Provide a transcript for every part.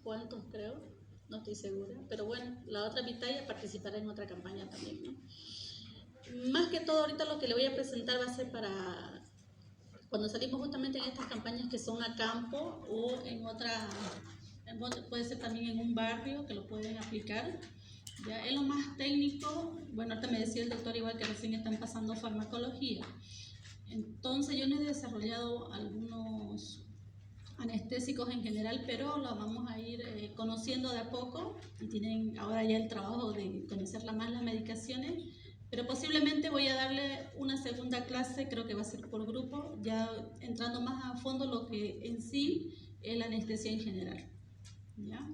cuantos creo, no estoy segura, pero bueno, la otra mitad ya participará en otra campaña también, ¿no? Más que todo ahorita lo que le voy a presentar va a ser para cuando salimos justamente en estas campañas que son a campo o puede ser también en un barrio que lo pueden aplicar. Ya en lo más técnico, bueno, ahorita me decía el doctor igual que recién están pasando farmacología. Entonces yo no he desarrollado algunos anestésicos en general, pero lo vamos a ir conociendo de a poco y tienen ahora ya el trabajo de conocer más las medicaciones, pero posiblemente voy a darle una segunda clase, creo que va a ser por grupo, ya entrando más a fondo lo que en sí es la anestesia en general. ¿Ya?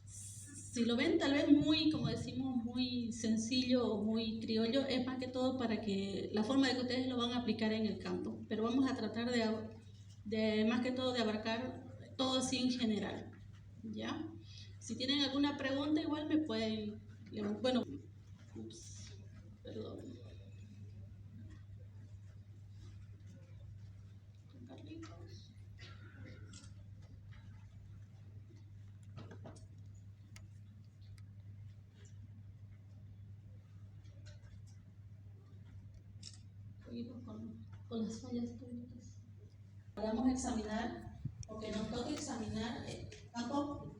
Si lo ven tal vez muy, como decimos, muy sencillo o muy criollo, es más que todo para que la forma de que ustedes lo van a aplicar en el campo, pero vamos a tratar de más que todo de abarcar todo así en general, ¿ya? Si tienen alguna pregunta igual me pueden, bueno, perdón. Con las fallas técnicas. Vamos a examinar, porque nos toca examinar campo.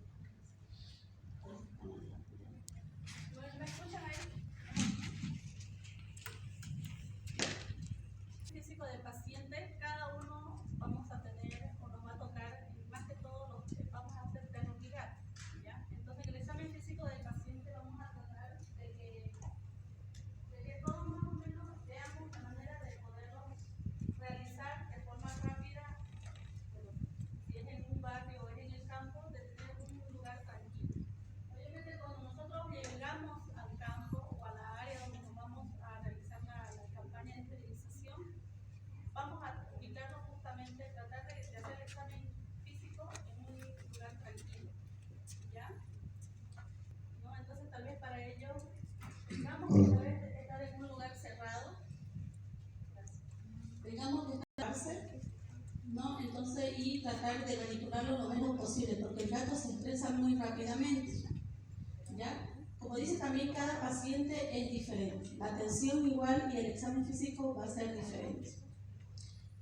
¿Me escuchan ahí? Físico del paciente, cada uno vamos a tener o nos va a tocar, más que todo vamos a hacer terroridad, ¿ya? Entonces en el examen físico del paciente vamos a tratar de que todos más o menos veamos la manera de poderlo realizar de forma rápida, bueno, si es en un barrio o es en el campo, de tener un lugar tranquilo. Obviamente cuando nosotros llegamos al campo o a la área donde nos vamos a realizar la campaña de esterilización, vamos a ubicarnos justamente, tratar de hacer el examen físico en un lugar tranquilo, ¿ya? ¿No? Entonces tal vez para ello tengamos que estar en un lugar cerrado, tengamos que estar, ¿no? Entonces, y tratar de manipularlo lo menos posible, porque el gato se estresa muy rápidamente, ¿ya? Como dice también, cada paciente es diferente, la atención igual y el examen físico va a ser diferente.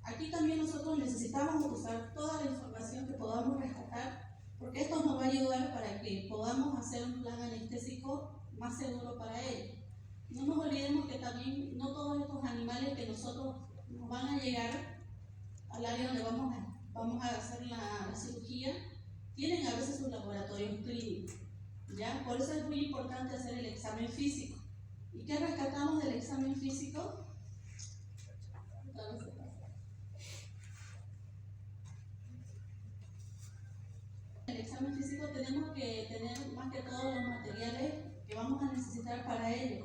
Aquí también nosotros necesitamos usar toda la información que podamos rescatar, porque esto nos va a ayudar para que podamos hacer un plan anestésico más seguro para él. No nos olvidemos que también no todos estos animales que nosotros nos van a llegar al área donde vamos a hacer la cirugía, tienen a veces sus laboratorios clínicos, ¿ya? Por eso es muy importante hacer el examen físico. ¿Y qué rescatamos del examen físico? En el examen físico tenemos que tener más que todos los materiales que vamos a necesitar para ello.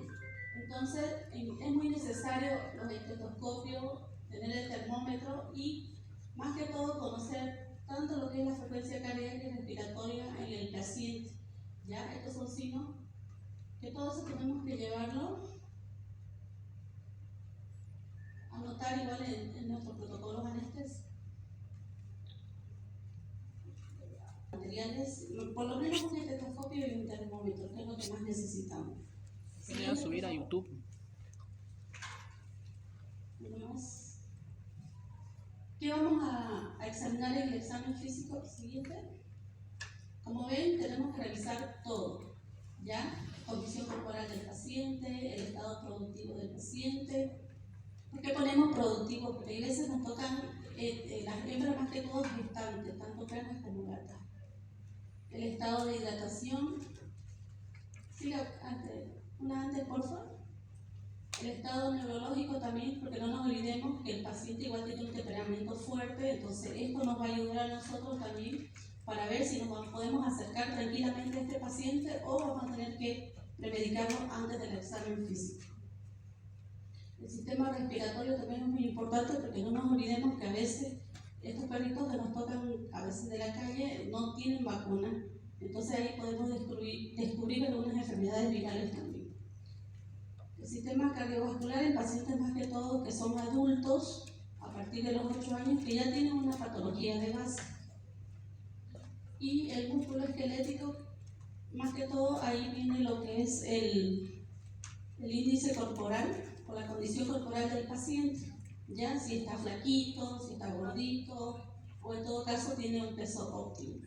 Entonces es muy necesario los estetoscopios, tener el termómetro y más que todo conocer tanto lo que es la frecuencia cardíaca y respiratoria en el paciente. ¿Ya? Estos son signos que todos eso tenemos que llevarlo, anotar igual en nuestros protocolos anestésicos. Materiales, por lo menos un estetoscopio y un termómetro, que es lo que más necesitamos. Voy a subir a YouTube. ¿Qué vamos a examinar en el examen físico siguiente? Como ven, tenemos que revisar todo, ¿ya? Condición corporal del paciente, el estado productivo del paciente. ¿Por qué ponemos productivo? Porque a veces nos tocan las hembras más que todo gestantes, tanto perras como gatas. El estado de hidratación. Siga antes, por favor. El estado neurológico también, porque no nos olvidemos que el paciente igual tiene un temperamento fuerte, entonces esto nos va a ayudar a nosotros también para ver si nos podemos acercar tranquilamente a este paciente o vamos a tener que premedicarlo antes del examen físico. El sistema respiratorio también es muy importante porque no nos olvidemos que a veces estos perritos que nos tocan a veces de la calle no tienen vacuna, entonces ahí podemos descubrir algunas enfermedades virales también. El sistema cardiovascular en pacientes más que todo que son adultos a partir de los 8 años que ya tienen una patología de base. Y el músculo esquelético, más que todo, ahí viene lo que es el índice corporal o la condición corporal del paciente, ya si está flaquito, si está gordito, o en todo caso tiene un peso óptimo.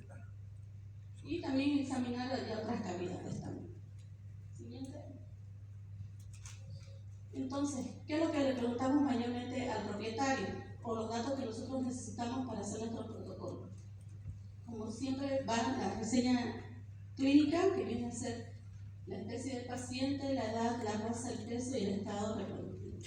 Y también examinar ya otras cavidades también. Siguiente. Entonces, ¿qué es lo que le preguntamos mayormente al propietario? O los datos que nosotros necesitamos para hacer nuestro protocolo. Como siempre va la reseña clínica, que viene a ser la especie del paciente, la edad, la raza, el peso y el estado reproductivo.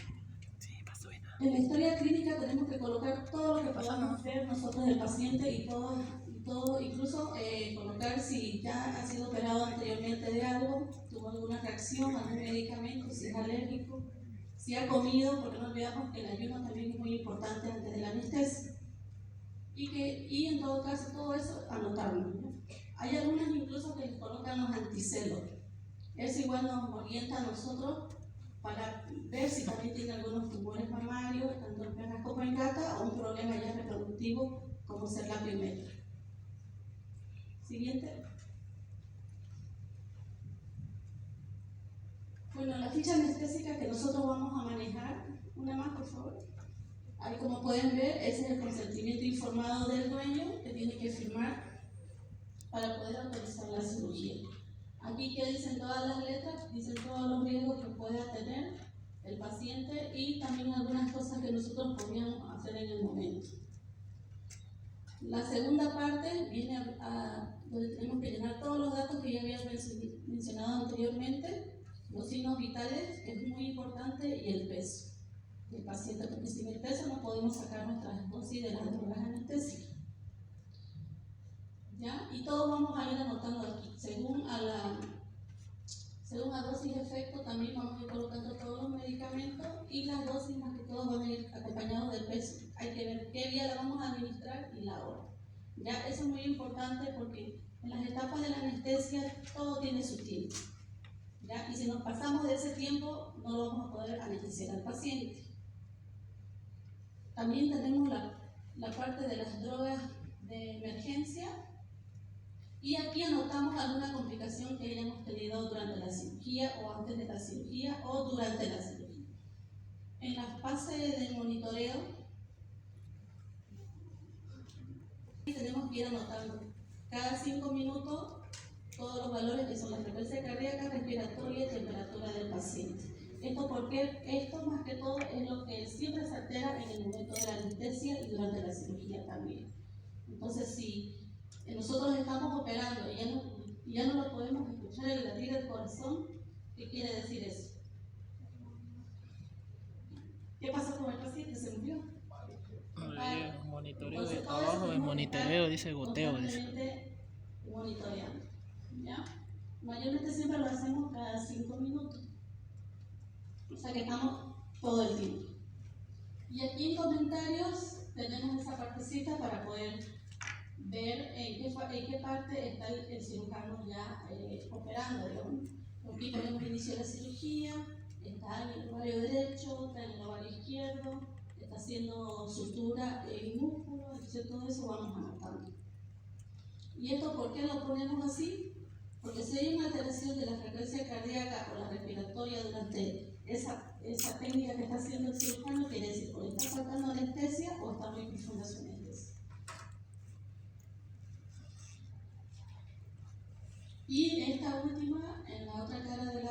En la historia clínica tenemos que colocar todo lo que podamos ver nosotros del paciente y todo, incluso colocar si ya ha sido operado anteriormente de algo, tuvo alguna reacción a algún medicamento, si es alérgico, si ha comido, porque no olvidamos que el ayuno también es muy importante antes de la anestesia. Y en todo caso, todo eso anotarlo, ¿no? Hay algunas incluso que les colocan los anticelos. Eso igual nos orienta a nosotros para ver si también tiene algunos tumores mamarios, tanto en perras como en gata, o un problema ya reproductivo como ser la piometra. Siguiente. Bueno, la ficha anestésica que nosotros vamos a manejar, una más por favor. Ahí como pueden ver, ese es el consentimiento informado del dueño que tiene que firmar para poder autorizar la cirugía. Aquí que dicen todas las letras, dicen todos los riesgos que pueda tener el paciente y también algunas cosas que nosotros podríamos hacer en el momento. La segunda parte viene a donde tenemos que llenar todos los datos que ya había mencionado anteriormente, los signos vitales, que es muy importante, y el peso del paciente, porque sin el peso no podemos sacar nuestras dosis de las drogas anestésicas. ¿Ya? Y todos vamos a ir anotando aquí, según la dosis de efecto también vamos a ir colocando todos los medicamentos y las dosis más que todo van a ir acompañados del peso. Hay que ver qué día la vamos a administrar y la hora. ¿Ya? Eso es muy importante porque en las etapas de la anestesia todo tiene su tiempo. ¿Ya? Y si nos pasamos de ese tiempo no lo vamos a poder anestesiar al paciente. También tenemos la parte de las drogas de emergencia. Y aquí anotamos alguna complicación que hayamos tenido durante la cirugía o antes de la cirugía o durante la cirugía. En la fase de monitoreo tenemos que ir anotando cada 5 minutos todos los valores que son la frecuencia cardíaca, respiratoria y temperatura del paciente. Esto porque esto más que todo es lo que siempre se altera en el momento de la anestesia y durante la cirugía también. Entonces si nosotros estamos operando y ya no lo podemos escuchar el latir del corazón, ¿qué quiere decir eso? ¿Qué pasó con el paciente? ¿Se murió? Monitoreo de abajo, el monitoreo dice goteo. Monitoreando. ¿Ya? Mayormente siempre lo hacemos cada 5 minutos. O sea que estamos todo el tiempo. Y aquí en comentarios tenemos esa partecita para poder ver en qué parte está el cirujano ya operando. Aquí ponemos inicio de la cirugía, está en el ovario derecho, está en el ovario izquierdo, está haciendo sutura en músculo, entonces todo eso vamos anotando. ¿Y esto por qué lo ponemos así? Porque si hay una alteración de la frecuencia cardíaca o la respiratoria durante esa técnica que está haciendo el cirujano, quiere decir o le está faltando anestesia o está muy profunda su anestesia. Y esta última, en la otra cara de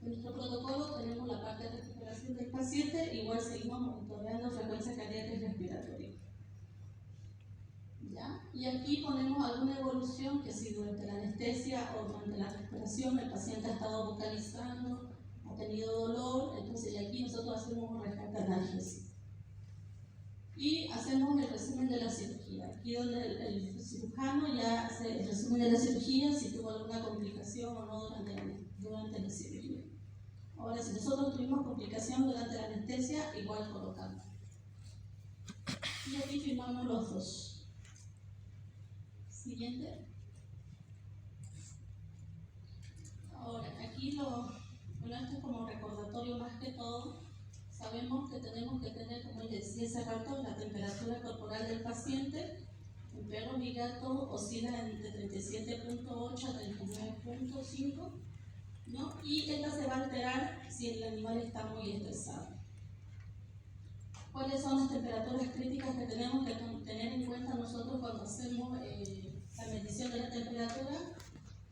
nuestro protocolo, tenemos la parte de recuperación del paciente, igual seguimos monitoreando frecuencia cardíaca y respiratoria. ¿Ya? Y aquí ponemos alguna evolución que si durante la anestesia o durante la recuperación el paciente ha estado vocalizando, ha tenido dolor, entonces aquí nosotros hacemos un rescate analgésico. Y hacemos el resumen de la cirugía. Aquí donde el cirujano ya hace el resumen de la cirugía, si tuvo alguna complicación o no durante la cirugía. Ahora, si nosotros tuvimos complicación durante la anestesia, igual colocamos. Y aquí firmamos los dos. Siguiente. Ahora, aquí bueno, esto es como recordatorio más que todo. Sabemos que tenemos que tener, como les decía hace rato, la temperatura corporal del paciente En perros y gatos oscila entre 37.8 a 39.5, ¿no? Y esta se va a alterar si el animal está muy estresado. ¿Cuáles son las temperaturas críticas que tenemos que tener en cuenta nosotros cuando hacemos la medición de la temperatura?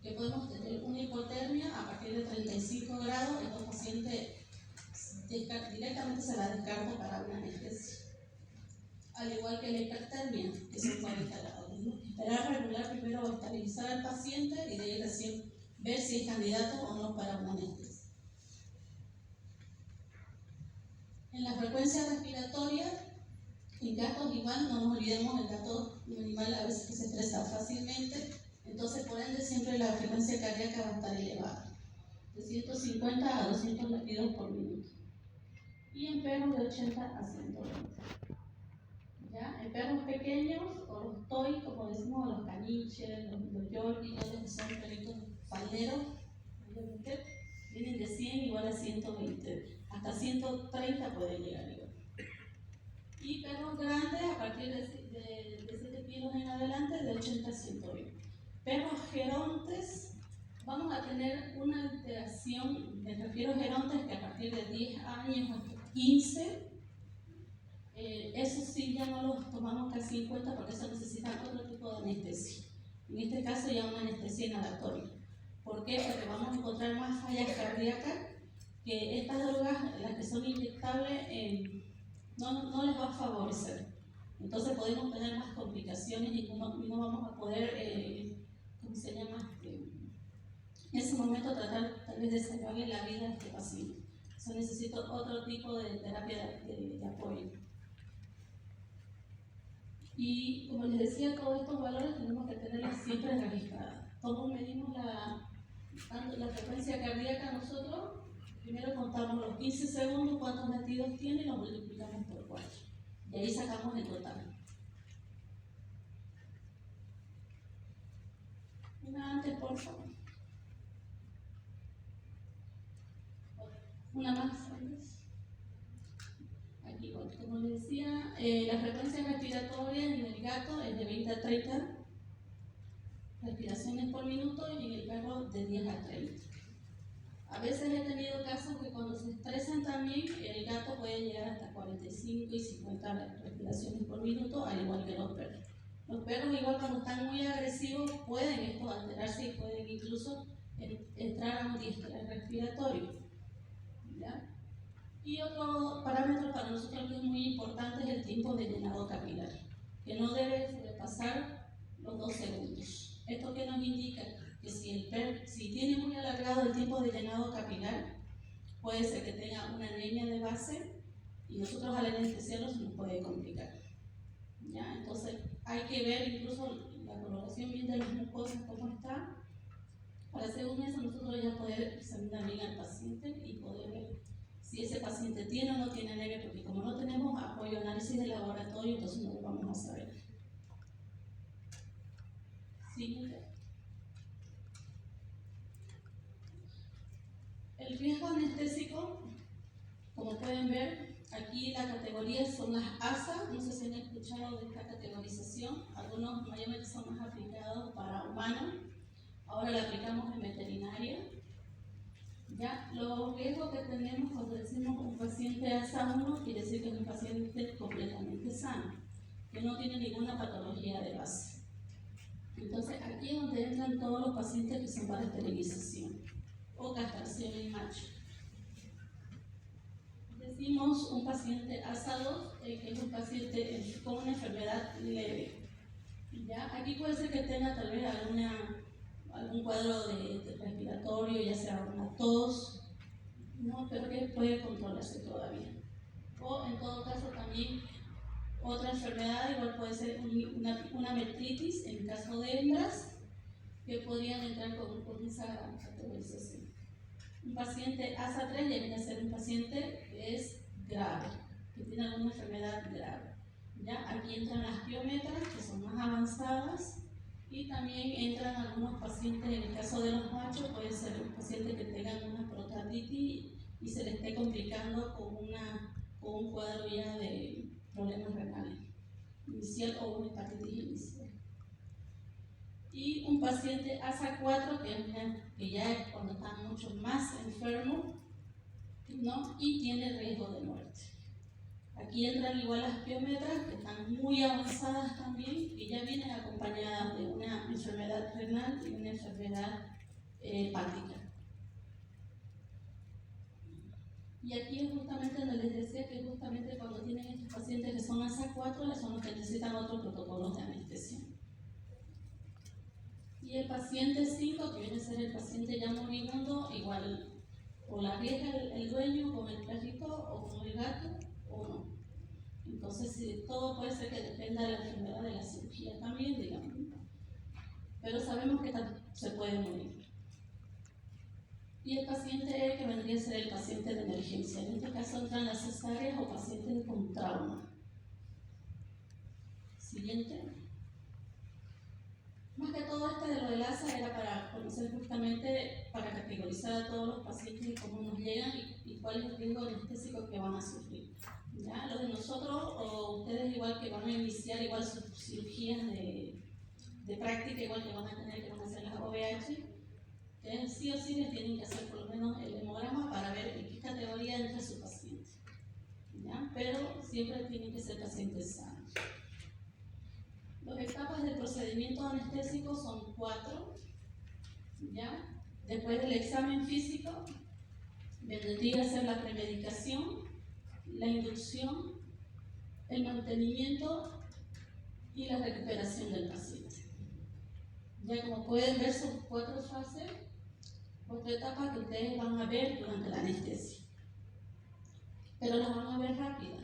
Que podemos tener una hipotermia a partir de 35 grados, el paciente directamente se la descarta para una anestesia. Al igual que la hipertermia, que son 40 grados. Tenemos que esperar regular primero estabilizar al paciente y de ahí recién ver si es candidato o no para una anestesia. En la frecuencia respiratoria, en gatos igual, no nos olvidemos, el gato, un animal a veces que se estresa fácilmente, entonces por ende siempre la frecuencia cardíaca va a estar elevada, de 150 a 200 latidos por minuto. Y en perros de 80 a 120. ¿Ya? En perros pequeños, o los toy, como decimos, los caniches, los yorkies, todos que son perritos falderos, vienen de 100 igual a 120, hasta 130 pueden llegar igual. Y perros grandes, a partir de 7 kilos en adelante, de 80 a 120. Perros gerontes, vamos a tener una alteración, me refiero a gerontes que a partir de 10 años hasta 15, eso sí ya no los tomamos casi en cuenta porque eso necesitan otro tipo de anestesia. En este caso ya una anestesia inhalatoria. ¿Por qué? Porque vamos a encontrar más fallas cardíacas, que estas drogas, las que son inyectables, no les va a favorecer. Entonces podemos tener más complicaciones y no vamos a poder, ¿cómo se llama? En ese momento tratar tal vez de salvarle la vida a este paciente. Eso necesita otro tipo de terapia de apoyo. Y como les decía, todos estos valores tenemos que tenerlos siempre registrados. ¿Cómo medimos la frecuencia cardíaca nosotros? Primero contamos los 15 segundos, cuántos latidos tiene y lo multiplicamos por 4. Y ahí sacamos el total. Una antes, por favor. Una más antes. Aquí, como les decía, la frecuencia respiratoria en el gato es de 20 a 30 respiraciones por minuto y en el perro de 10 a 30. A veces he tenido casos que cuando se estresan también, el gato puede llegar hasta 45 y 50 respiraciones por minuto, al igual que los perros. Los perros, igual cuando están muy agresivos, pueden esto alterarse y pueden incluso entrar a un distrés respiratorio. ¿Ya? Y otro parámetro para nosotros que es muy importante es el tiempo de llenado capilar, que no debe sobrepasar los 2 segundos. ¿Esto qué nos indica? Que si tiene muy alargado el tiempo de llenado capilar, puede ser que tenga una anemia de base y nosotros al anestesiarlo se nos puede complicar. ¿Ya? Entonces hay que ver incluso la coloración bien de las mucosas, cómo está, para según eso nosotros ya poder examinar bien al paciente y poder ver si ese paciente tiene o no tiene anemia, porque como no tenemos apoyo análisis de laboratorio, entonces no lo vamos a saber. Siguiente. El riesgo anestésico, como pueden ver, aquí la categoría son las ASA, no sé si han escuchado de esta categorización, algunos mayormente son más aplicados para humanos, ahora la aplicamos en veterinaria. Ya, los riesgos que tenemos cuando decimos un paciente ASA 1 quiere decir que es un paciente completamente sano, que no tiene ninguna patología de base. Entonces aquí es donde entran todos los pacientes que son para esterilización o castración en macho. Decimos un paciente ASA 2, que es un paciente con una enfermedad leve. ¿Ya? Aquí puede ser que tenga tal vez algún cuadro de respiratorio, ya sea una tos, ¿no? Pero que puede controlarse todavía. O en todo caso también otra enfermedad, igual puede ser una metritis en caso de hembras, que podrían entrar con esa categorización. Un paciente ASA 3 ya viene a ser un paciente que es grave, que tiene alguna enfermedad grave. ¿Ya? Aquí entran las piometras, que son más avanzadas, y también entran algunos pacientes, en el caso de los machos, puede ser un paciente que tenga una prostatitis y se le esté complicando con un cuadro ya de problemas renales inicial o una hepatitis inicial. y un paciente ASA 4 que ya es cuando está mucho más enfermo, ¿no? Y tiene riesgo de muerte. Aquí entran igual las piometras, que están muy avanzadas también, y ya vienen acompañadas de una enfermedad renal y una enfermedad hepática. Y aquí es justamente donde les decía que justamente cuando tienen estos pacientes que son ASA 4, son los que necesitan otros protocolos de anestesia. Y el paciente 5, que viene a ser el paciente ya moribundo, igual o la arriesga el dueño con el perrito o con el gato o no. Entonces todo puede ser que dependa de la enfermedad de la cirugía también, digamos. Pero sabemos que se puede morir. Y el paciente E, que vendría a ser el paciente de emergencia. En este caso entran las cesáreas o pacientes con trauma. Siguiente. Más que todo de lo del ASA era para conocer justamente, para categorizar a todos los pacientes y cómo nos llegan y cuál es el riesgo anestésico que van a sufrir. ¿Ya? Los de nosotros o ustedes igual que van a iniciar igual sus cirugías de práctica, igual que van a tener que hacer las OVH, que sí o sí les tienen que hacer por lo menos el hemograma para ver en qué categoría entra su paciente. ¿Ya? Pero siempre tienen que ser pacientes sanos. Las etapas del procedimiento anestésico son 4. ¿Ya? Después del examen físico, vendría a ser la premedicación, la inducción, el mantenimiento y la recuperación del paciente. Ya como pueden ver, son 4 fases, 4 etapas que ustedes van a ver durante la anestesia. Pero las van a ver rápidas.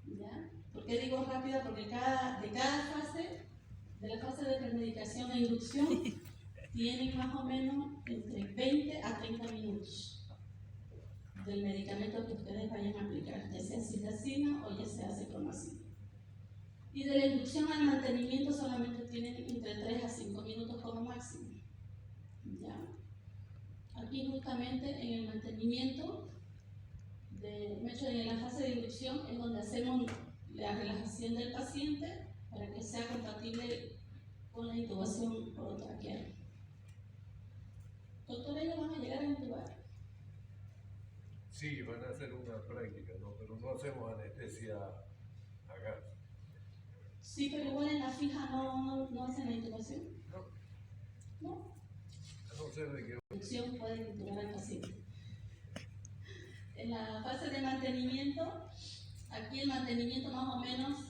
¿Ya? ¿Por qué digo rápida? Porque de cada fase, de la fase de premedicación e inducción, tienen más o menos entre 20 a 30 minutos del medicamento que ustedes vayan a aplicar, ya sea citazina o ya sea cetronacina. Y de la inducción al mantenimiento solamente tienen entre 3 a 5 minutos como máximo. ¿Ya? Aquí justamente en el mantenimiento, en la fase de inducción es donde hacemos la relajación del paciente para que sea compatible con la intubación orotraqueal. Doctora, ¿ellos van a llegar a intubar? Sí, van a hacer una práctica, ¿no? Pero no hacemos anestesia acá. Sí, pero igual en la fija no hacen la intubación. No. ¿No? A no ser de que... La inducción puede intubar al paciente. En la fase de mantenimiento, aquí el mantenimiento más o menos,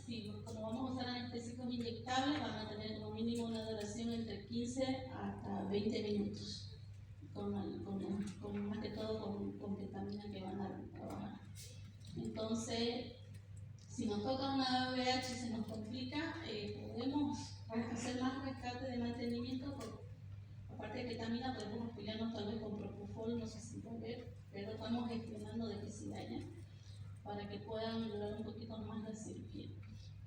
como vamos a usar anestésicos inyectables, van a tener como mínimo una duración entre 15 hasta 20 minutos, más que todo con ketamina que van a trabajar. Entonces, si nos toca una VH, se nos complica, podemos hacer más rescate de mantenimiento, aparte de ketamina podemos auxiliarnos tal vez con propofol, no sé si pueden ver, pero estamos gestionando de que se daña para que puedan durar un poquito más la cirugía.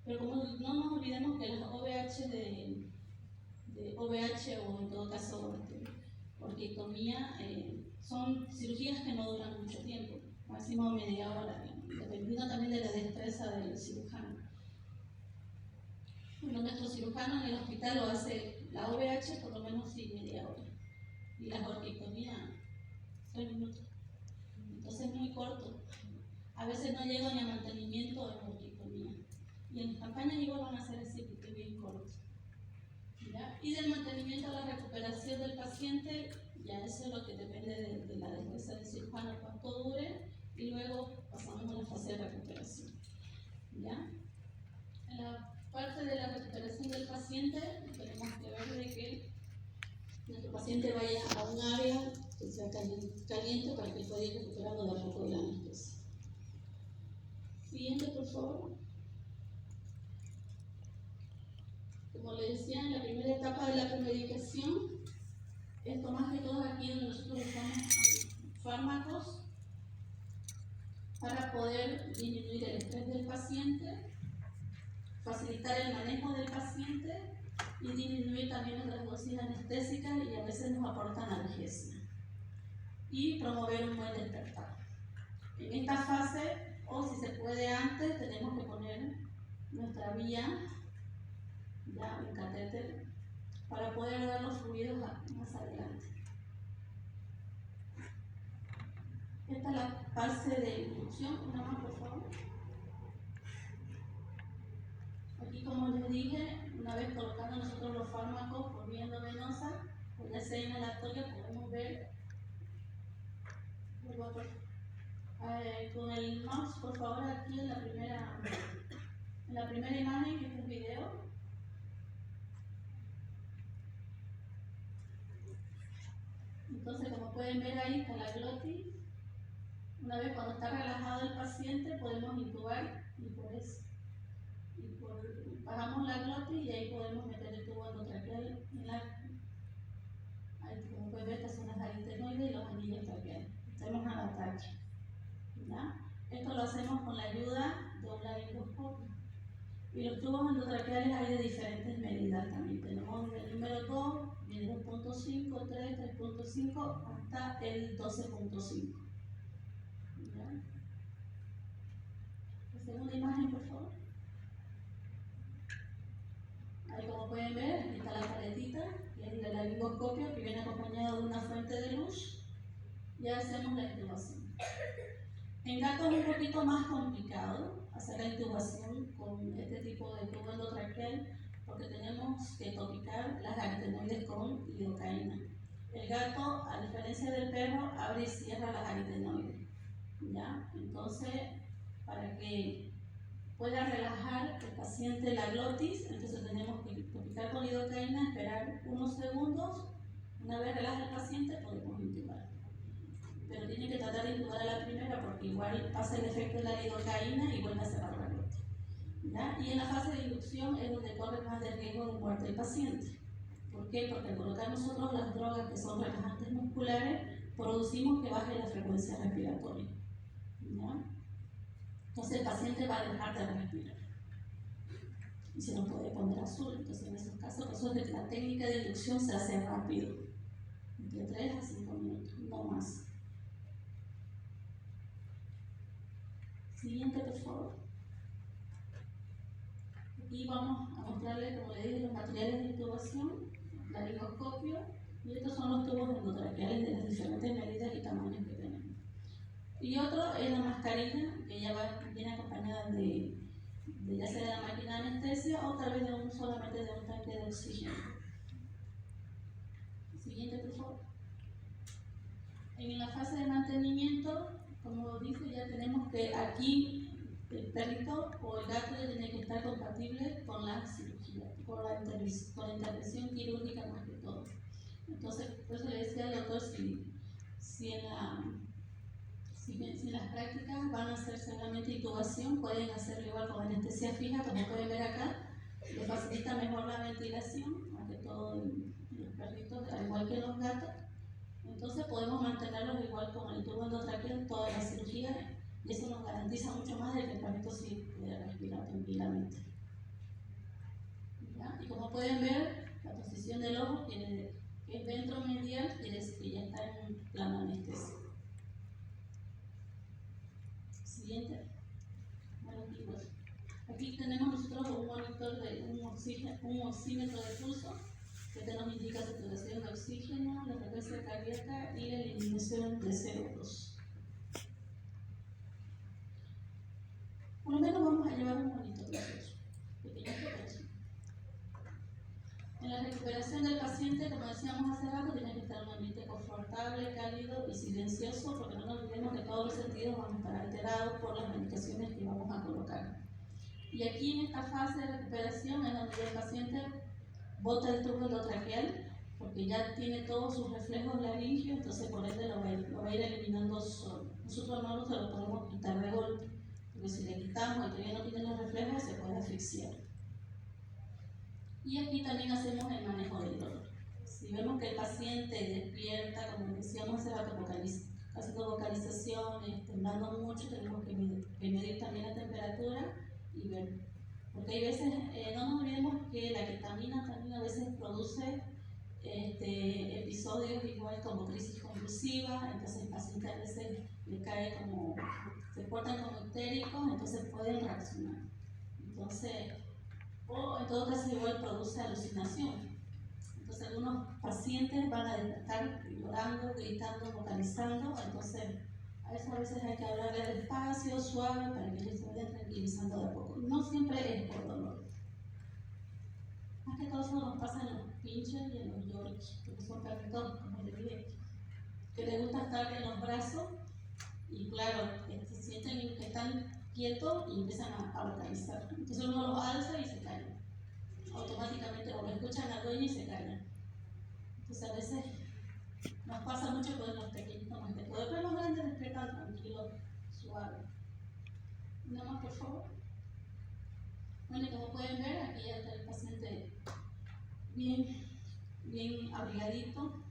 Pero como no nos olvidemos que las OVH de OVH o en todo caso orquiectomía son cirugías que no duran mucho tiempo, máximo media hora, dependiendo también de la destreza del cirujano. Bueno, nuestro cirujano en el hospital lo hace la OVH por lo menos media hora y la orquiectomía 3 minutos. Entonces es muy corto. A veces no llego ni a mantenimiento de orquiectomía. Y en las campañas igual van a ser así porque es bien corto. ¿Ya? Y del mantenimiento a la recuperación del paciente, ya eso es lo que depende de la destreza del cirujano, cuánto dure, y luego pasamos a la fase de recuperación. ¿Ya? En la parte de la recuperación del paciente, tenemos que ver de que nuestro paciente vaya a un área que sea caliente para que pueda ir recuperando de a poco de la anestesia. Siguiente, por favor. Como les decía, en la primera etapa de la premedicación, esto más que todo aquí donde nosotros usamos fármacos para poder disminuir el estrés del paciente, facilitar el manejo del paciente y disminuir también las dosis anestésicas y a veces nos aportan analgesia. Y promover un buen despertar. En esta fase, o si se puede antes, tenemos que poner nuestra vía, ya un catéter, para poder dar los fluidos más adelante. Esta es la fase de inducción. Una más, por favor. Aquí, como les dije, una vez colocando nosotros los fármacos por vía endovenosa, o ya sea inhalatoria, podemos ver. Con el mouse, por favor, aquí en la primera imagen, que es el video. Entonces, como pueden ver ahí está la glotis. Una vez cuando está relajado el paciente, podemos intubar bajamos la glotis y ahí podemos meter el tubo endotraqueal ahí, como pueden ver, estas son las aritenoides y los anillos traqueales. Hacemos al ataque. ¿Ya? Esto lo hacemos con la ayuda de un laringoscopio. Y los tubos endotraqueales hay de diferentes medidas también. Tenemos el número 2, el 2.5, 3, 3.5 hasta el 12.5. La segunda imagen, por favor. Ahí, como pueden ver, aquí está la paletita, que es el laringoscopio, que viene acompañado de una fuente de luz. Ya hacemos la intubación. En gatos es un poquito más complicado hacer la intubación con este tipo de tubo endotraqueal, porque tenemos que topicar las aritenoides con lidocaína. El gato, a diferencia del perro, abre y cierra las aritenoides. ¿Ya? Entonces, para que pueda relajar el paciente la glotis, entonces tenemos que topicar con lidocaína, esperar unos segundos. Una vez relaja el paciente, podemos intubar. Pero tiene que tratar de intubar a la primera, porque igual pasa el efecto de la lidocaína y vuelve a cerrar la glotis. ¿Ya? Y en la fase de inducción es donde corre más de riesgo de muerte el paciente. ¿Por qué? Porque al colocar nosotros las drogas que son relajantes musculares, producimos que baje la frecuencia respiratoria. ¿Ya? Entonces el paciente va a dejar de respirar y se nos puede poner azul. Entonces en esos casos, por eso es que la técnica de inducción se hace rápido, de 3 a 5 minutos, no más. Siguiente, por favor. Aquí vamos a mostrarles, como les dije, los materiales de intubación, laringoscopio, y estos son los tubos endotraqueales de las diferentes medidas y tamaños que tenemos. Y otro es la mascarilla, que ya viene acompañada de ya sea de la máquina de anestesia o tal vez solamente de un tanque de oxígeno. Siguiente, por favor. En la fase de mantenimiento, como dice, ya tenemos que aquí el perrito o el gato ya tiene que estar compatible con la cirugía, con la intervención quirúrgica más que todo. Entonces, por eso le decía al doctor, si en las prácticas van a hacer solamente intubación, pueden hacerlo igual con anestesia fija, como pueden ver acá, le facilita mejor la ventilación, más que todo en los perritos, al igual que en los gatos. Entonces podemos mantenerlos igual con el tubo endotraqueal toda la cirugía, y eso nos garantiza mucho más de que el perrito sí puede respirar tranquilamente. ¿Ya? Y como pueden ver, la posición del ojo que es ventromedial, quiere decir que ya está en plano anestesia. Siguiente. Bueno, aquí tenemos nosotros un monitor de un oxímetro de pulso que nos indica saturación de oxígeno, la frecuencia cardíaca y la eliminación de CO2. Por lo menos vamos a llevar un monitor nosotros, pequeño. En la recuperación del paciente, como decíamos hace rato, tiene que estar en un ambiente confortable, cálido y silencioso, porque no nos olvidemos que todos los sentidos van a estar alterados por las medicaciones que vamos a colocar. Y aquí en esta fase de recuperación es donde el paciente bota el tubo endotraqueal, porque ya tiene todos sus reflejos laringeos, entonces por ende lo va a ir eliminando solo. Nosotros no se lo podemos quitar de golpe, porque si le quitamos y todavía no tiene los reflejos, se puede asfixiar. Y aquí también hacemos el manejo del dolor. Si vemos que el paciente despierta, como decíamos hace rato, haciendo vocalizaciones, temblando mucho, tenemos que medir también la temperatura y ver. Porque hay veces, no nos olvidemos que la ketamina también a veces produce episodios igual como crisis convulsiva, entonces el paciente a veces le cae como, se portan como histéricos, entonces pueden reaccionar. Entonces, o en todo caso igual produce alucinación. Entonces algunos pacientes van a despertar llorando, gritando, vocalizando, entonces a eso a veces hay que hablarle despacio, suave, para que ellos se vayan tranquilizando de a poco. No siempre es por dolor. Más que todo eso nos pasa en los pinches y en los yorkies, porque son perritos, como les dije, que les gusta estar en los brazos y claro, se sienten que están quietos y empiezan a vocalizar. Entonces uno los alza y se callan. Automáticamente o lo escuchan al dueño y se callan. Entonces a veces nos pasa mucho con los pequeñitos más que todo. Después los grandes despiertan tranquilos, suaves. Una más, por favor. Bueno, y como pueden ver, aquí ya está el paciente bien abrigadito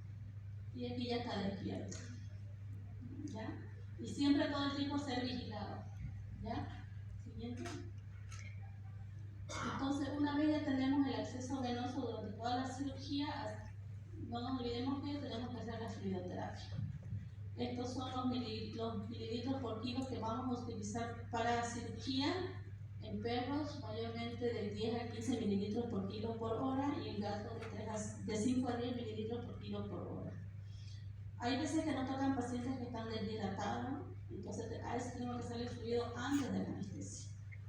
y aquí ya está despierto. ¿Ya? Y siempre todo el tiempo ser vigilado. ¿Ya? Siguiente. Entonces, una vez ya tenemos el acceso venoso durante toda la cirugía, no nos olvidemos que tenemos que hacer la fluidoterapia. Estos son los mililitros por kilo que vamos a utilizar para cirugía en perros, mayormente de 10 a 15 mililitros por kilo por hora, y en gatos de 5 a 10 mililitros por kilo por hora. Hay veces que nos tocan pacientes que están deshidratados, entonces a eso tenemos que hacerle fluido antes de la anestesia.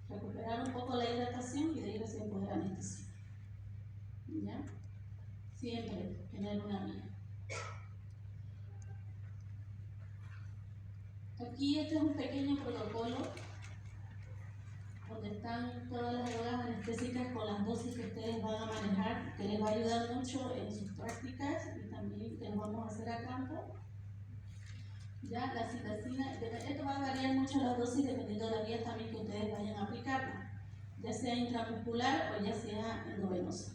Recuperar un poco la hidratación y de ahí recién poder anestesiar. ¿Ya? Siempre tener una vía. Aquí este es un pequeño protocolo donde están todas las drogas anestésicas con las dosis que ustedes van a manejar, que les va a ayudar mucho en sus prácticas y también que los vamos a hacer a campo. Ya, la citacina, esto va a variar mucho las dosis dependiendo de la vía también que ustedes vayan a aplicarla, ya sea intramuscular o ya sea endovenosa.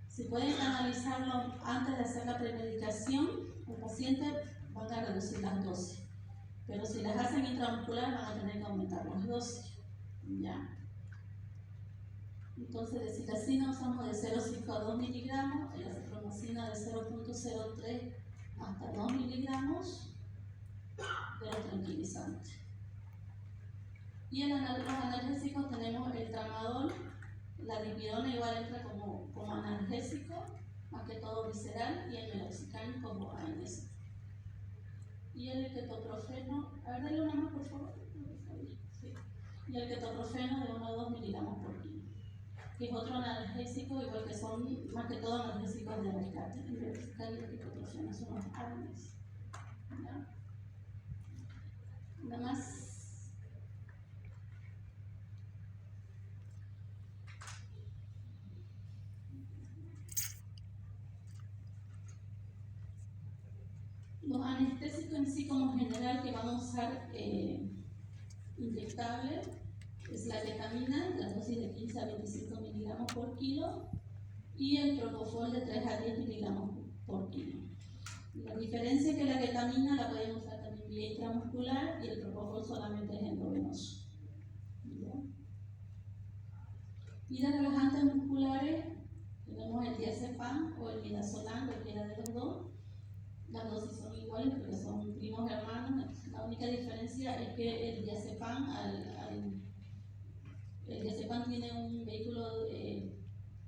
Si pueden analizarlo antes de hacer la premedicación, el paciente van a reducir las dosis, pero si las hacen intramuscular van a tener que aumentar las dosis. ¿Ya? Entonces de citacina usamos de 0,5 a 2 miligramos, la cipromacina de 0,03 hasta 2 miligramos de los tranquilizantes. Y en los analgésicos tenemos el tramadol, la dipirona igual entra como analgésico, más que todo visceral, y el meloxicam como ANS. Y el ketoprofeno, a ver, dale una más por favor. Sí. Y el ketoprofeno de 1 a 2 miligramos por kilo, que es otro analgésico, igual que son más que todo analgésicos de rescate. El meloxicam y el ketoprofeno son los ANS. ¿Ya? Nada más. Los anestésicos en sí como general que vamos a usar inyectable es la ketamina, la dosis de 15 a 25 miligramos por kilo, y el propofol de 3 a 10 miligramos por kilo. La diferencia es que la ketamina la pueden usar también vía intramuscular y el propofol solamente es endovenoso. Y de relajantes musculares tenemos el diazepam o el midazolam, cualquiera de los dos. Las dosis son iguales porque son primos hermanos. La única diferencia es que el diazepam, el diazepam tiene un vehículo,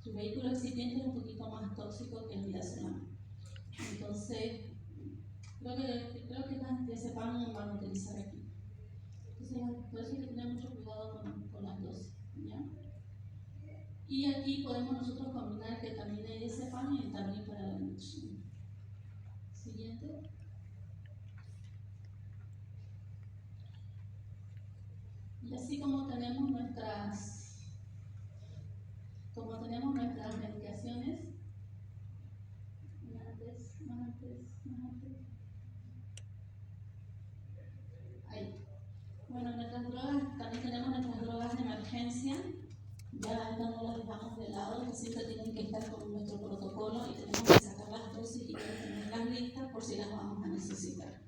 su vehículo excipiente es un poquito más tóxico que el midazolam. Entonces, creo que las diazepam van a utilizar aquí. Entonces, por eso hay que tener mucho cuidado con las dosis. ¿Ya? Y aquí podemos nosotros combinar ketamina y diazepam y también para la inducción. Siguiente. Y así como tenemos nuestras medicaciones, ahí. Bueno, nuestras drogas, también tenemos nuestras drogas de emergencia. Ya estas no las dejamos de lado, que siempre tienen que estar con nuestro protocolo y tenemos que sacar las dosis y tenerlas listas por si las vamos a necesitar.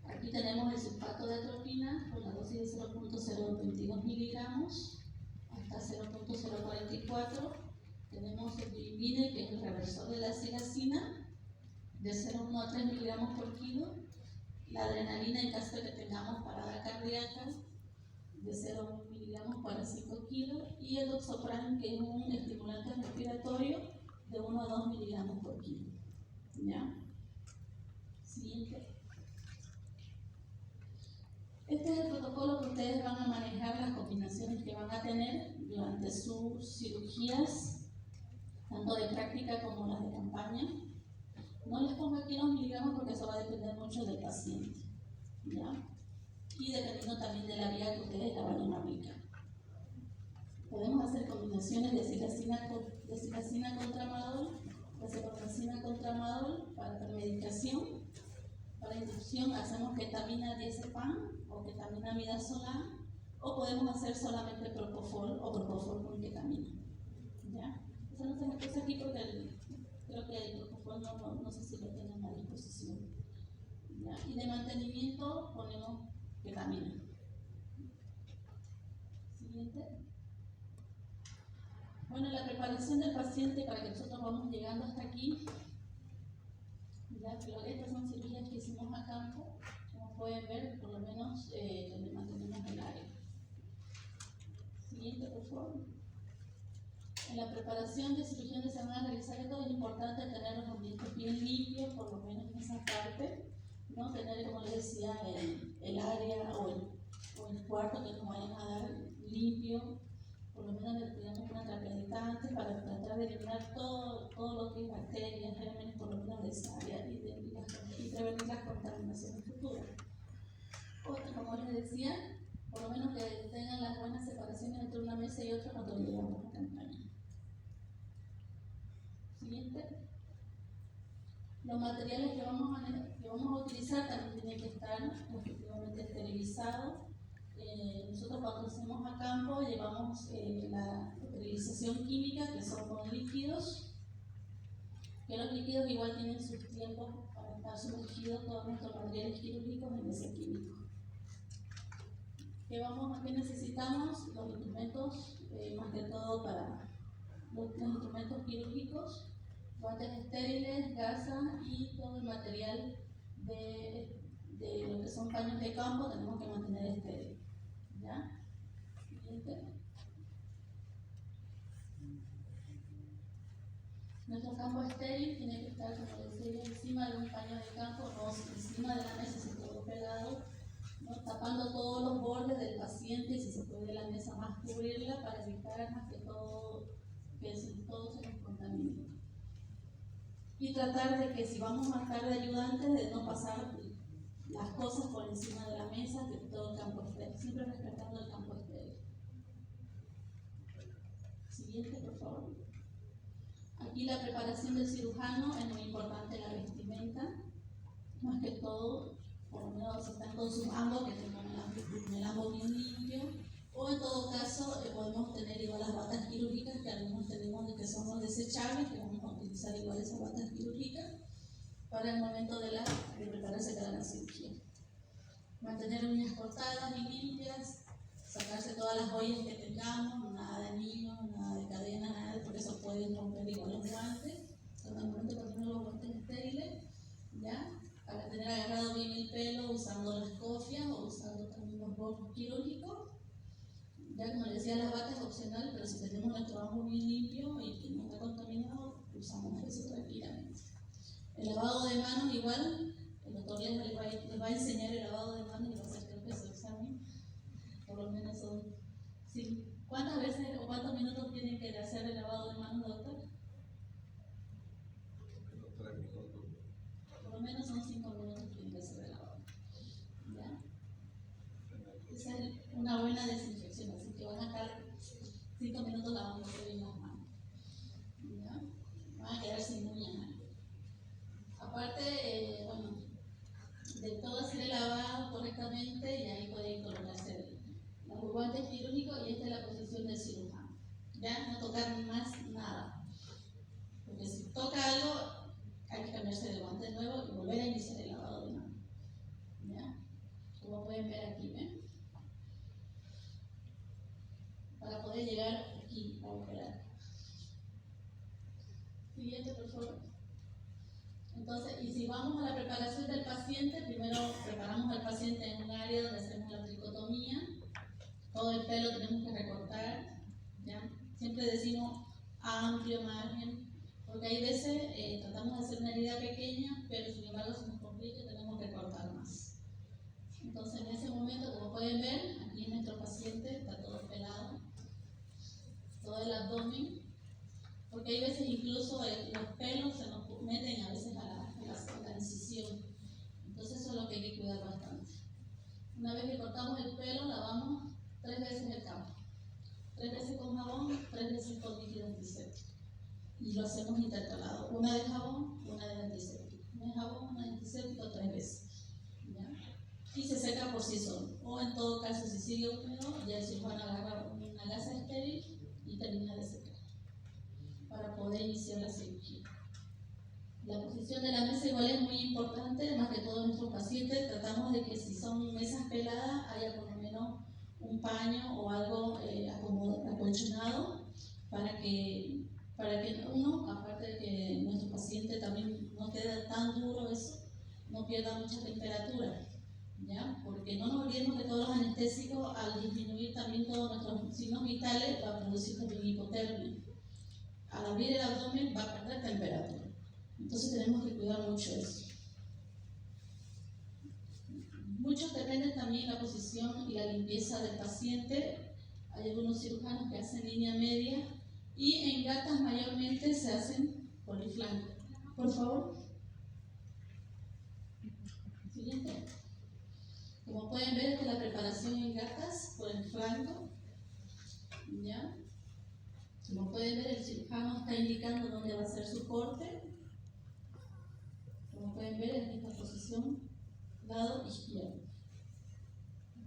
Aquí tenemos el sulfato de atropina con la dosis de 0.022 miligramos hasta 0.044. Tenemos el bilivide, que es el reversor de la silacina, de 0.1 a 3 miligramos por kilo. La adrenalina, en caso de que tengamos parada cardíaca, de 0.1 miligramos para 5 kilos. Y el oxopran, que es un estimulante respiratorio, de 1 a 2 miligramos por kilo. ¿Ya? Siguiente. Este es el protocolo que ustedes van a manejar, las combinaciones que van a tener durante sus cirugías, tanto de práctica como las de campaña. No les pongo aquí los miligramos porque eso va a depender mucho del paciente, ¿ya? Y dependiendo también de la vía que ustedes la vayan a aplicar. Podemos hacer combinaciones de silacina con tramadol, de cefotaxina con tramadol para premedicación. Para inducción hacemos ketamina diazepam o ketamina midazolam, o podemos hacer solamente propofol o propofol con ketamina. ¿Ya? Eso no se me puse aquí porque creo que el propofol no sé si lo tienen a disposición. ¿Ya? Y de mantenimiento ponemos ketamina. Siguiente. Bueno, la preparación del paciente para que nosotros vamos llegando hasta aquí. Ya, pero estas son cirugías que hicimos a campo, como pueden ver, por lo menos donde mantenemos el área. Siguiente, por favor. En la preparación de cirugía donde se van a realizar esto es importante tener los ambientes bien limpios, por lo menos en esa parte, ¿no? Tener, como les decía, el área o el cuarto que nos vayan a dar limpio. Por lo menos le tiramos una trapeadita antes para tratar de eliminar todo lo que es bacterias, gérmenes, por lo menos de esa área y prevenir las contaminaciones futuras. Otro, como les decía, por lo menos que tengan las buenas separaciones entre una mesa y otra cuando llegamos a la campaña. Siguiente. Los materiales que vamos a utilizar también tienen que estar efectivamente esterilizados. Nosotros cuando hacemos a campo llevamos la esterilización química, que son con líquidos, que los líquidos igual tienen sus tiempos para estar sumergidos todos nuestros materiales quirúrgicos en ese químico. ¿Qué necesitamos? Los instrumentos, más que todo para los instrumentos quirúrgicos, guantes estériles, gasa y todo el material de lo que son paños de campo tenemos que mantener estéril. ¿Ya? Siguiente. Nuestro campo estéril tiene que estar, como decía, encima de un paño de campo, no encima de la mesa, si todo pegado, ¿no? Tapando todos los bordes del paciente y si se puede la mesa más cubrirla para evitar más que todo se nos contamine. Y tratar de que si vamos a estar de ayudantes, de no pasar las cosas por encima de la mesa, de todo el campo estéril, siempre respetando el campo estéril. Siguiente, por favor. Aquí la preparación del cirujano es muy importante, la vestimenta, más que todo, por lo menos si están con sus ambos, que tengan el ambo bien limpio, o en todo caso podemos tener igual las batas quirúrgicas, que algunos tenemos que son los desechables, que vamos a utilizar igual esas batas quirúrgicas para el momento de prepararse para la cirugía. Mantener uñas cortadas y limpias, sacarse todas las joyas que tengamos, nada de anillos, nada de cadena, nada, por eso pueden romper igual los guantes. Normalmente ponemos los guantes estériles, ¿ya? Para tener agarrado bien el pelo, usando las cofias o usando también los bolsos quirúrgicos. Ya como les decía, la bata es opcional, pero si tenemos nuestro ambo bien limpio y que no está contaminado, usamos eso tranquilamente. El lavado de manos igual, el doctor les va a enseñar el lavado de manos y va a hacer creo que su examen. Por lo menos son 5. ¿Cuántas veces o cuántos minutos tienen que hacer el lavado de manos, doctor? Por lo menos 3 minutos. Por lo menos son 5 minutos que tienen que hacer el lavado. ¿Ya? Esa es una buena desinfección, así que van a estar 5 minutos lavándose bien las manos. ¿Ya? Van a quedar sin uñas. Aparte, bueno, de todo hacer el lavado correctamente y ahí pueden colocarse los guantes quirúrgicos y esta es la posición del cirujano. Ya, no tocar más nada. Porque si toca algo, hay que cambiarse de guante de nuevo y volver a iniciar el lavado de mano. ¿Ya? Como pueden ver aquí, ¿ven? Para poder llegar aquí a operar. Siguiente, por favor. Entonces, y si vamos a la preparación del paciente, primero preparamos al paciente en un área donde hacemos la tricotomía. Todo el pelo tenemos que recortar, ¿ya? Siempre decimos amplio margen, Porque hay veces tratamos de hacer una herida pequeña, pero sin embargo se nos complica y tenemos que cortar más. Entonces en ese momento, como pueden ver, aquí nuestro paciente está todo pelado, todo el abdomen, porque hay veces incluso los pelos se nos meten a veces a la incisión. Entonces eso es lo que hay que cuidar bastante. Una vez que cortamos el pelo, lavamos 3 veces el campo. 3 veces con jabón, 3 veces con líquido antiséptico. Y lo hacemos intercalado. Una de jabón, una de antiséptico. Una de jabón, una de antiséptico 3 veces. ¿Ya? Y se seca por sí solo. O en todo caso, si sigue húmedo, ya el cirujano agarra una gasa estéril y termina de secar para poder iniciar la cirugía. La posición de la mesa igual es muy importante, más que todos nuestros pacientes tratamos de que si son mesas peladas haya por lo menos un paño o algo acolchonado para que uno, aparte de que nuestro paciente también no quede tan duro eso, no pierda mucha temperatura, ¿ya? Porque no nos olvidemos que todos los anestésicos al disminuir también todos nuestros signos vitales va a producir también hipotermia. Al abrir el abdomen va a perder temperatura. Entonces tenemos que cuidar mucho eso. Muchos dependen también de la posición y la limpieza del paciente. Hay algunos cirujanos que hacen línea media y en gatas mayormente se hacen por el flanco. Por favor. Siguiente. Como pueden ver, esta es la preparación en gatas por el flanco. ¿Ya? Como pueden ver, el cirujano está indicando dónde va a ser su corte. Como pueden ver, en esta posición, lado izquierdo,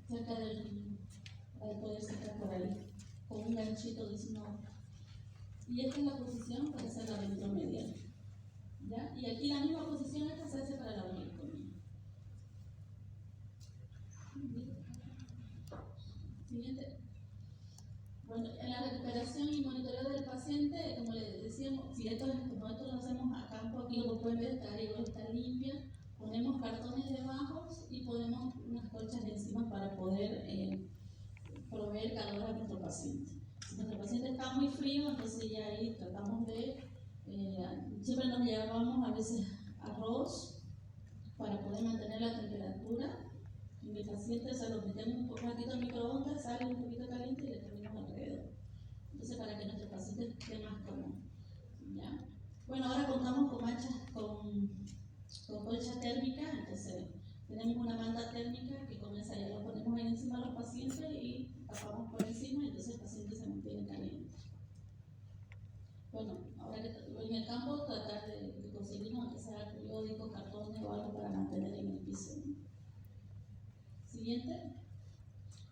cerca del riñón, para poder sacar por ahí, con un ganchito de sinople. Y esta es la posición para hacer la ventromedial. ¿Ya? Y aquí la misma posición esta se hace para la orniectomía. Siguiente. Bueno, en la recuperación y monitoreo del paciente, como les decíamos, si como esto lo hacemos a campo, aquí lo que pueden ver, esta área igual está limpia, ponemos cartones debajo y ponemos unas colchas encima para poder proveer calor a nuestro paciente. Si nuestro paciente está muy frío, entonces ya ahí tratamos de, siempre nos llevamos a veces arroz para poder mantener la temperatura. Y mi paciente se lo metemos un ratito en microondas, sale un poquito caliente y le terminamos alrededor. Entonces, para que nuestro paciente esté más cómodo. ¿Ya? Bueno, ahora contamos con manchas, con colcha térmica, entonces tenemos una banda térmica que con esa ya la ponemos ahí encima de los pacientes y tapamos por encima y entonces el paciente se mantiene caliente. Bueno, ahora que en el campo tratar de conseguir aunque sea periódicos, cartones o algo para mantener en el piso. Siguiente.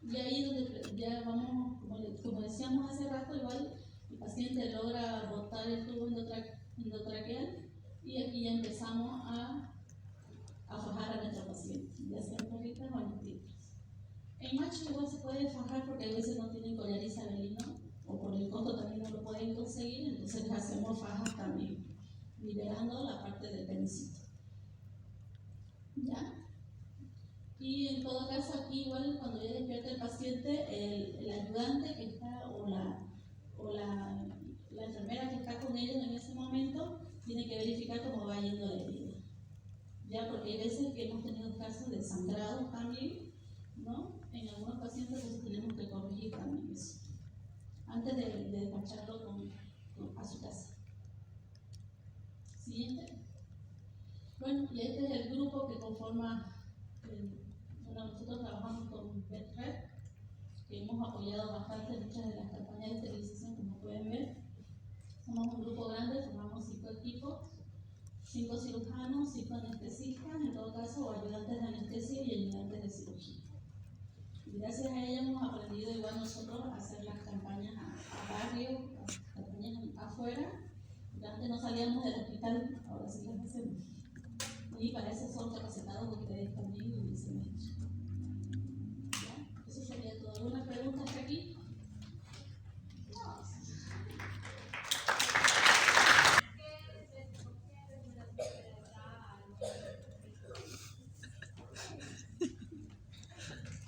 Y ahí donde ya vamos, como decíamos hace rato, igual el paciente logra botar el tubo endotraqueal y aquí ya empezamos a fajar a nuestro paciente, ya sea en perritas o en títulos. En macho igual se puede fajar porque a veces no tienen collar isabelino o por el costo también no lo pueden conseguir, entonces les hacemos fajas también, liberando la parte del penicito. ¿Ya? Y en todo caso aquí igual cuando ya despierta el paciente, el ayudante que está o la enfermera que está con ellos en ese momento tiene que verificar cómo va yendo la herida. Ya, porque hay veces que hemos tenido casos de sangrados también, ¿no? En algunos pacientes pues tenemos que corregir también eso antes de despacharlo a su casa. Siguiente. Bueno, y este es el grupo que conforma. Bueno, nosotros trabajamos con BetRed, que hemos apoyado bastante muchas de las campañas de esterilización, como pueden ver. Somos un grupo grande, formamos 5 equipos, 5 cirujanos, 5 anestesistas, en todo caso, o ayudantes de anestesia y ayudantes de cirugía. Y gracias a ellos hemos aprendido igual nosotros a hacer las campañas a barrio, las campañas afuera. Antes no salíamos del hospital, ahora sí las hacemos. Y para eso son capacitados ustedes también en el semestre. ¿Ya? Eso sería todo. ¿Alguna pregunta hasta aquí?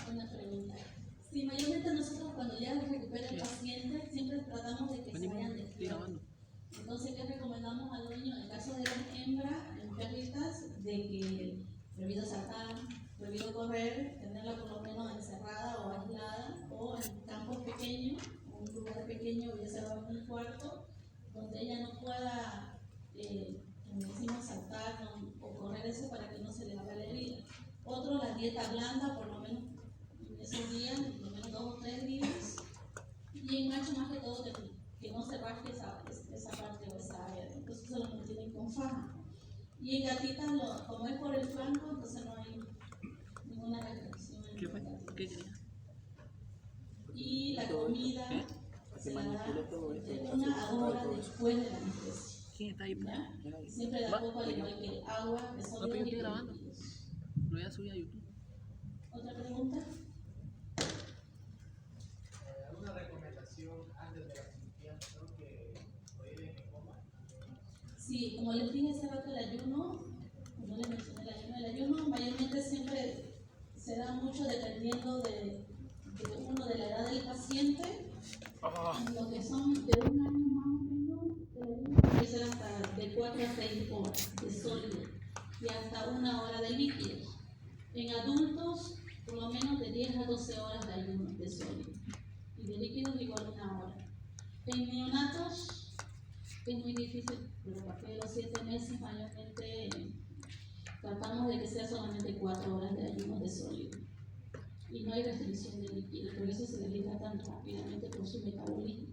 Buena pregunta. Sí, mayormente nosotros cuando ya recupera el paciente siempre tratamos de que se vayan de frío. Entonces, ¿qué recomendamos? recomendamos al dueño, en caso de las hembras, en perritas, de que prohibido saltar, prohibido correr, tenerla por lo menos encerrada o aislada, o en campos pequeños, un lugar pequeño, ya sea en un cuarto, donde ella no pueda, como decimos, saltar o correr eso para que no se le haga la herida. Otro, la dieta blanda, por lo menos en esos días, por lo menos 2 o 3 días. Y en macho, más que todo, que no se rasque esa parte o esa área. Entonces se lo mantienen con faja. Y en gatitas, como es por el flanco, entonces no hay ninguna restricción en ¿Qué fue? gatitas. ¿Qué quería? Y la comida se la da de 1 a 2 horas después de la anestesia. ¿Quién está ahí? ¿Ya? Siempre da poco, al igual que el agua, que son No, pero yo estoy líquidos. grabando. Lo voy a subir a YouTube. ¿Otra pregunta? ¿Alguna recomendación antes de la cirugía? Creo que prohíben que coman. Sí, como les dije hace rato, el ayuno, no les mencioné el ayuno mayormente siempre se da mucho dependiendo de la edad del paciente. Lo que son de 1 año más o menos, el ayuno puede ser hasta de 4 a 6 horas de sólido y hasta 1 hora de líquido. En adultos, por lo menos de 10 a 12 horas de ayuno de sólido y de líquidos igual 1 hora. En neonatos es muy difícil, pero a partir de los 7 meses mayormente tratamos de que sea solamente 4 horas de ayuno de sólido. Y no hay restricción de líquido, por eso se les libra tan rápidamente por su metabolismo.